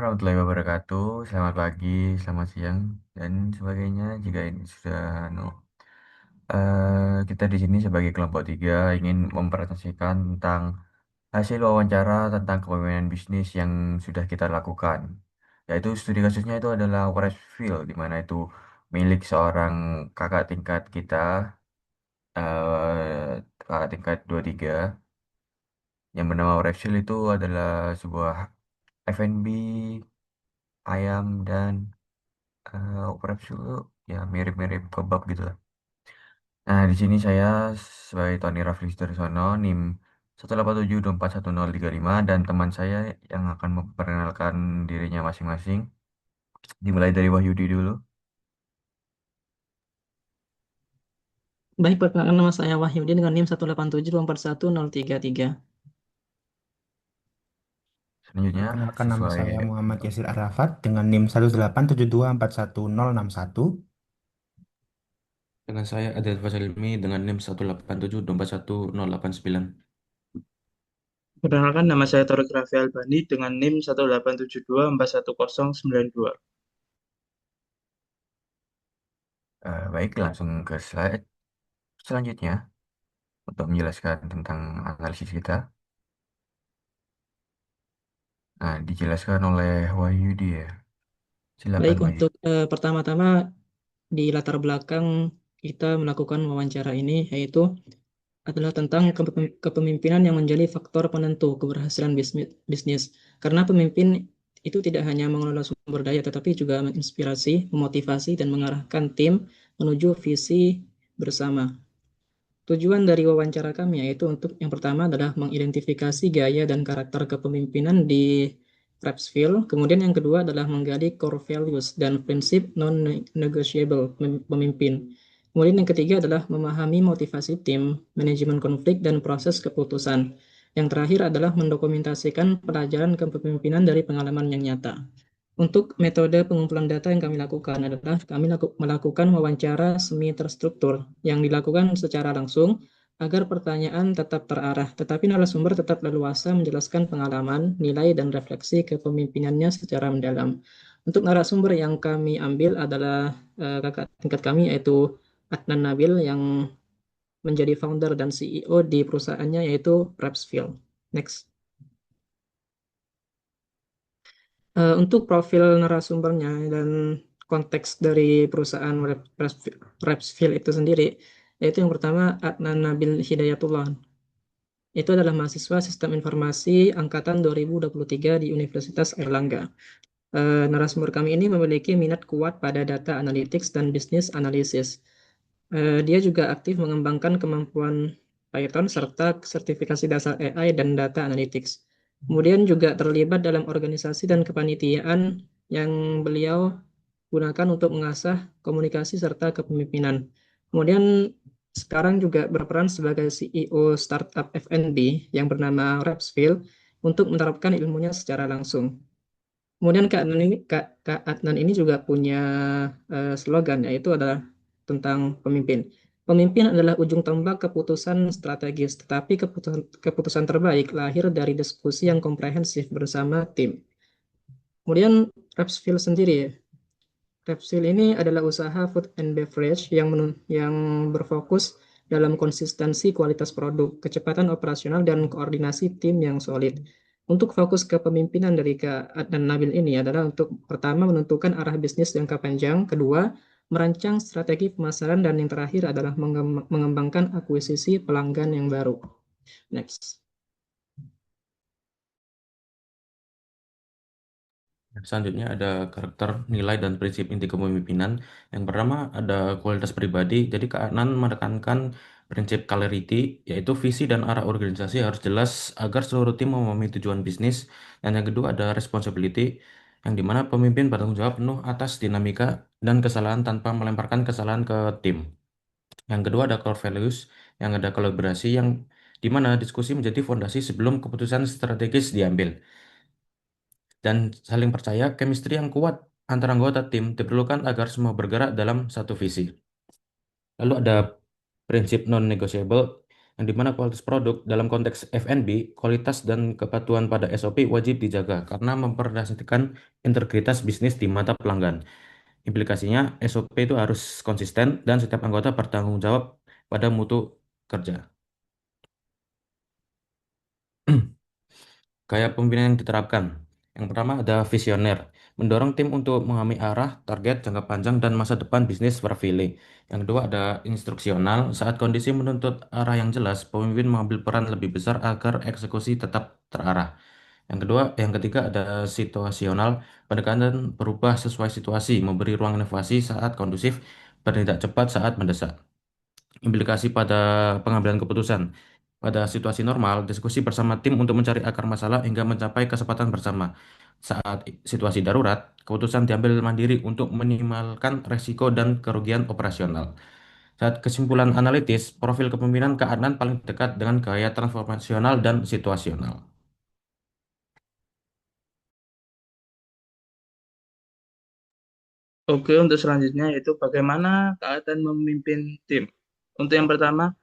Warahmatullahi wabarakatuh. Selamat pagi, selamat siang, dan sebagainya. Jika ini sudah, kita di sini sebagai kelompok tiga ingin mempresentasikan tentang hasil wawancara tentang kepemimpinan bisnis yang sudah kita lakukan. Yaitu studi kasusnya itu adalah Westfield, di mana itu milik seorang kakak tingkat kita, kakak tingkat 23, yang bernama Westfield itu adalah sebuah F&B ayam dan operasi dulu ya mirip-mirip kebab gitu lah. Nah, di sini saya sebagai Tony Rafli Darsono, NIM 187241035 dan teman saya yang akan memperkenalkan dirinya masing-masing. Dimulai dari Wahyudi dulu. Baik, perkenalkan nama saya Wahyudi dengan NIM 187241033. Selanjutnya Perkenalkan nama sesuai saya Muhammad Yasir Arafat dengan NIM 187241061. Dengan saya Adel Fasalmi dengan NIM 187241089. Perkenalkan nama saya Torik Raffi Albani dengan NIM 187241092. baik langsung ke slide selanjutnya untuk menjelaskan tentang analisis kita. Nah, dijelaskan oleh Wahyudi ya. Silakan Baik, Wahyudi. untuk pertama-tama di latar belakang kita melakukan wawancara ini, yaitu adalah tentang kepemimpinan yang menjadi faktor penentu keberhasilan bisnis. Karena pemimpin itu tidak hanya mengelola sumber daya, tetapi juga menginspirasi, memotivasi, dan mengarahkan tim menuju visi bersama. Tujuan dari wawancara kami yaitu untuk yang pertama adalah mengidentifikasi gaya dan karakter kepemimpinan di Rapsville. Kemudian yang kedua adalah menggali core values dan prinsip non-negotiable pemimpin. Kemudian yang ketiga adalah memahami motivasi tim, manajemen konflik, dan proses keputusan. Yang terakhir adalah mendokumentasikan pelajaran kepemimpinan dari pengalaman yang nyata. Untuk metode pengumpulan data yang kami lakukan adalah kami melakukan wawancara semi terstruktur yang dilakukan secara langsung agar pertanyaan tetap terarah, tetapi narasumber tetap leluasa menjelaskan pengalaman, nilai, dan refleksi kepemimpinannya secara mendalam. Untuk narasumber yang kami ambil adalah kakak tingkat kami yaitu Adnan Nabil yang menjadi founder dan CEO di perusahaannya yaitu Rapsfield. Next. Untuk profil narasumbernya dan konteks dari perusahaan Rapsfield itu sendiri, yaitu yang pertama Adnan Nabil Hidayatullah. Itu adalah mahasiswa Sistem Informasi Angkatan 2023 di Universitas Airlangga. Narasumber kami ini memiliki minat kuat pada data analytics dan business analysis. Dia juga aktif mengembangkan kemampuan Python serta sertifikasi dasar AI dan data analytics. Kemudian juga terlibat dalam organisasi dan kepanitiaan yang beliau gunakan untuk mengasah komunikasi serta kepemimpinan. Kemudian sekarang juga berperan sebagai CEO startup F&B yang bernama Rapsfield untuk menerapkan ilmunya secara langsung. Kemudian Kak Adnan ini juga punya slogan yaitu adalah tentang pemimpin. Pemimpin adalah ujung tombak keputusan strategis, tetapi keputusan terbaik lahir dari diskusi yang komprehensif bersama tim. Kemudian Rapsfield sendiri, Rapsfield ini adalah usaha food and beverage yang berfokus dalam konsistensi kualitas produk, kecepatan operasional, dan koordinasi tim yang solid. Untuk fokus kepemimpinan dari Kak Adnan Nabil ini adalah untuk pertama menentukan arah bisnis jangka panjang, kedua merancang strategi pemasaran, dan yang terakhir adalah mengembangkan akuisisi pelanggan yang baru. Next. Selanjutnya ada karakter, nilai, dan prinsip inti kepemimpinan. Yang pertama ada kualitas pribadi. Jadi Kak Adnan menekankan prinsip clarity, yaitu visi dan arah organisasi harus jelas agar seluruh tim memahami tujuan bisnis. Dan yang kedua ada responsibility, yang dimana pemimpin bertanggung jawab penuh atas dinamika dan kesalahan tanpa melemparkan kesalahan ke tim. Yang kedua ada core values, yang ada kolaborasi, yang dimana diskusi menjadi fondasi sebelum keputusan strategis diambil. Dan saling percaya, chemistry yang kuat antara anggota tim diperlukan agar semua bergerak dalam satu visi. Lalu ada prinsip non-negotiable, yang dimana kualitas produk dalam konteks F&B, kualitas dan kepatuhan pada SOP wajib dijaga karena memperhatikan integritas bisnis di mata pelanggan. Implikasinya, SOP itu harus konsisten dan setiap anggota bertanggung jawab pada mutu kerja. Gaya pemimpinan yang diterapkan. Yang pertama ada visioner, mendorong tim untuk memahami arah, target, jangka panjang, dan masa depan bisnis perfilih. Yang kedua ada instruksional, saat kondisi menuntut arah yang jelas, pemimpin mengambil peran lebih besar agar eksekusi tetap terarah. Yang ketiga ada situasional, pendekatan berubah sesuai situasi, memberi ruang inovasi saat kondusif, bertindak cepat saat mendesak. Implikasi pada pengambilan keputusan. Pada situasi normal, diskusi bersama tim untuk mencari akar masalah hingga mencapai kesepakatan bersama. Saat situasi darurat, keputusan diambil mandiri untuk minimalkan resiko dan kerugian operasional. Saat kesimpulan analitis, profil kepemimpinan keadaan paling dekat dengan gaya transformasional dan situasional. Oke, untuk selanjutnya yaitu bagaimana keadaan memimpin tim. Untuk yang pertama,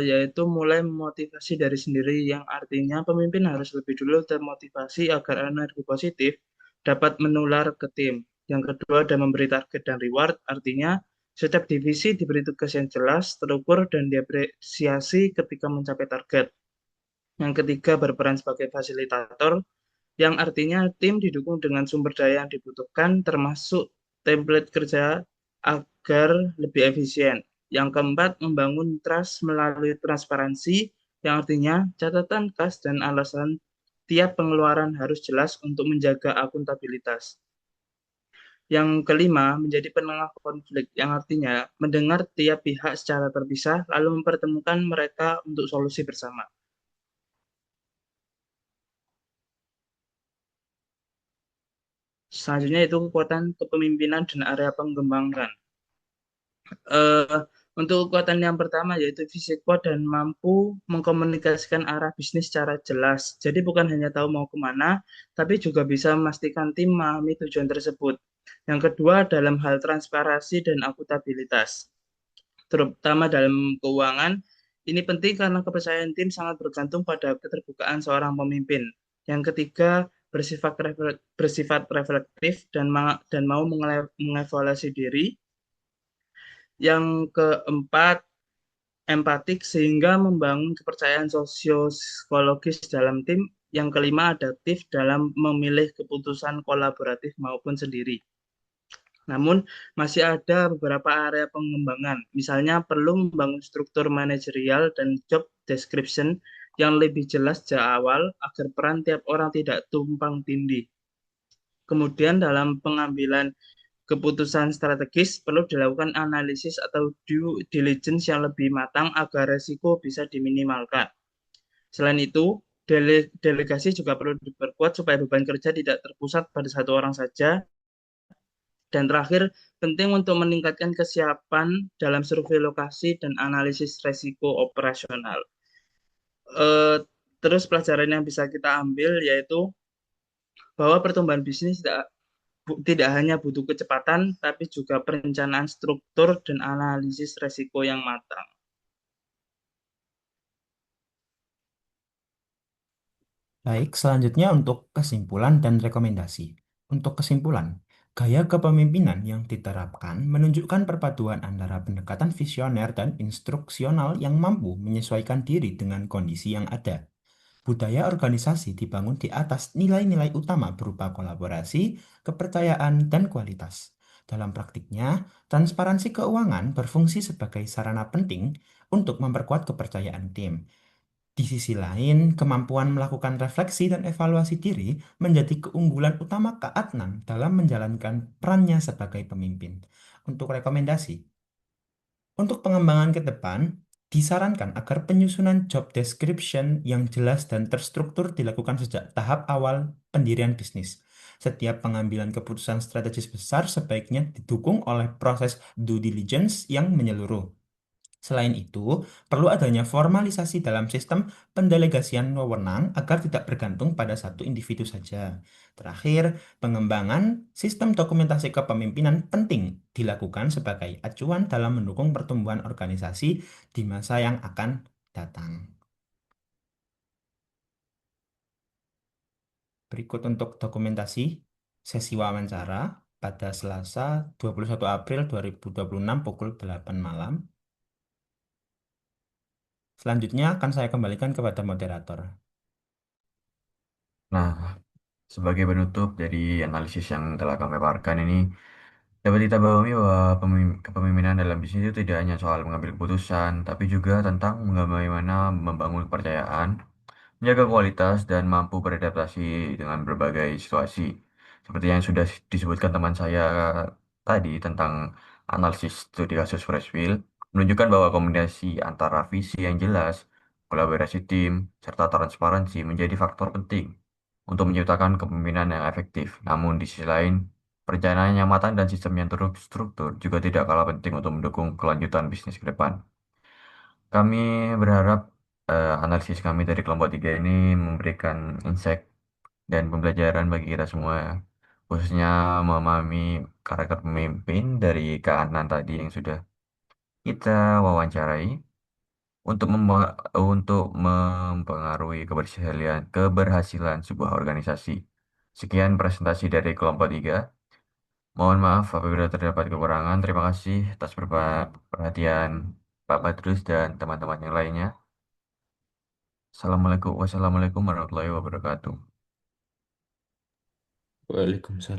yaitu mulai memotivasi dari sendiri, yang artinya pemimpin harus lebih dulu termotivasi agar energi positif dapat menular ke tim. Yang kedua, ada memberi target dan reward, artinya setiap divisi diberi tugas yang jelas, terukur, dan diapresiasi ketika mencapai target. Yang ketiga, berperan sebagai fasilitator, yang artinya tim didukung dengan sumber daya yang dibutuhkan, termasuk template kerja agar lebih efisien. Yang keempat, membangun trust melalui transparansi, yang artinya catatan kas dan alasan tiap pengeluaran harus jelas untuk menjaga akuntabilitas. Yang kelima, menjadi penengah konflik, yang artinya mendengar tiap pihak secara terpisah, lalu mempertemukan mereka untuk solusi bersama. Selanjutnya itu kekuatan kepemimpinan dan area pengembangan. Eh, untuk kekuatan yang pertama yaitu fisik kuat dan mampu mengkomunikasikan arah bisnis secara jelas. Jadi bukan hanya tahu mau kemana, tapi juga bisa memastikan tim memahami tujuan tersebut. Yang kedua dalam hal transparansi dan akuntabilitas, terutama dalam keuangan. Ini penting karena kepercayaan tim sangat bergantung pada keterbukaan seorang pemimpin. Yang ketiga, bersifat reflektif dan mau mengevaluasi diri. Yang keempat, empatik sehingga membangun kepercayaan sosiologis dalam tim. Yang kelima, adaptif dalam memilih keputusan kolaboratif maupun sendiri. Namun, masih ada beberapa area pengembangan. Misalnya, perlu membangun struktur manajerial dan job description yang lebih jelas sejak awal agar peran tiap orang tidak tumpang tindih. Kemudian, dalam pengambilan keputusan strategis perlu dilakukan analisis atau due diligence yang lebih matang agar resiko bisa diminimalkan. Selain itu, delegasi juga perlu diperkuat supaya beban kerja tidak terpusat pada satu orang saja. Dan terakhir, penting untuk meningkatkan kesiapan dalam survei lokasi dan analisis resiko operasional. Terus pelajaran yang bisa kita ambil yaitu bahwa pertumbuhan bisnis tidak hanya butuh kecepatan, tapi juga perencanaan struktur dan analisis resiko yang matang. Baik, selanjutnya untuk kesimpulan dan rekomendasi. Untuk kesimpulan, gaya kepemimpinan yang diterapkan menunjukkan perpaduan antara pendekatan visioner dan instruksional yang mampu menyesuaikan diri dengan kondisi yang ada. Budaya organisasi dibangun di atas nilai-nilai utama berupa kolaborasi, kepercayaan, dan kualitas. Dalam praktiknya, transparansi keuangan berfungsi sebagai sarana penting untuk memperkuat kepercayaan tim. Di sisi lain, kemampuan melakukan refleksi dan evaluasi diri menjadi keunggulan utama Kak Adnan dalam menjalankan perannya sebagai pemimpin. Untuk rekomendasi, untuk pengembangan ke depan, disarankan agar penyusunan job description yang jelas dan terstruktur dilakukan sejak tahap awal pendirian bisnis. Setiap pengambilan keputusan strategis besar sebaiknya didukung oleh proses due diligence yang menyeluruh. Selain itu, perlu adanya formalisasi dalam sistem pendelegasian wewenang agar tidak bergantung pada satu individu saja. Terakhir, pengembangan sistem dokumentasi kepemimpinan penting dilakukan sebagai acuan dalam mendukung pertumbuhan organisasi di masa yang akan datang. Berikut untuk dokumentasi sesi wawancara pada Selasa 21 April 2026 pukul 8 malam. Selanjutnya akan saya kembalikan kepada moderator. Nah, sebagai penutup dari analisis yang telah kami paparkan ini, dapat kita pahami bahwa kepemimpinan dalam bisnis itu tidak hanya soal mengambil keputusan, tapi juga tentang bagaimana membangun kepercayaan, menjaga kualitas, dan mampu beradaptasi dengan berbagai situasi. Seperti yang sudah disebutkan teman saya tadi tentang analisis studi kasus Freshfield, menunjukkan bahwa kombinasi antara visi yang jelas, kolaborasi tim, serta transparansi menjadi faktor penting untuk menciptakan kepemimpinan yang efektif. Namun di sisi lain, perencanaan yang matang dan sistem yang terstruktur juga tidak kalah penting untuk mendukung kelanjutan bisnis ke depan. Kami berharap analisis kami dari kelompok 3 ini memberikan insight dan pembelajaran bagi kita semua, khususnya memahami karakter pemimpin dari Kak Adnan tadi yang sudah kita wawancarai untuk mempengaruhi keberhasilan sebuah organisasi. Sekian presentasi dari kelompok 3. Mohon maaf apabila terdapat kekurangan. Terima kasih atas perhatian Pak Badrus dan teman-teman yang lainnya. Wassalamualaikum warahmatullahi wabarakatuh. Waalaikumsalam.